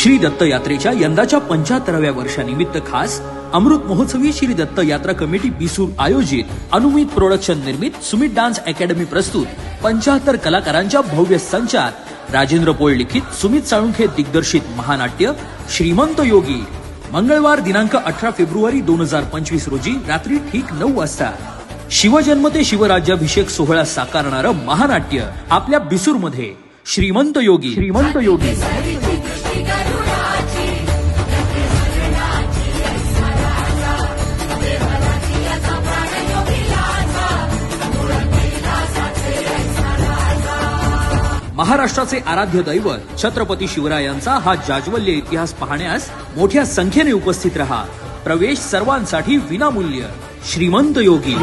श्री दत्त यात्रेच्या यंदाच्या 75व्या वर्षानिमित्त खास अमृत महोत्सवी श्री दत्त यात्रा कमिटी बिसूर आयोजित अनुमित प्रोडक्शन निर्मित सुमित डान्स अकॅडमी प्रस्तुत 75 कलाकारांच्या भव्य संचार राजेंद्र पोळ लिखित सुमित साळुंखे दिग्दर्शित महानाट्य श्रीमंत योगी मंगळवार दिनांक 18 फेब्रुवारी 2025 रोजी रात्री ठीक 9 वाजता शिवजन्म ते शिवराज्याभिषेक सोहळा साकारणारं महानाट्य आपल्या बिसूर मध्ये श्रीमंत योगी महाराष्ट्राचे आराध्य दैवत छत्रपती शिवरायांचा हा जाज्वल्य इतिहास पाहण्यास मोठ्या संख्येने उपस्थित रहा। प्रवेश सर्वांसाठी विनामूल्य। श्रीमंत योगी।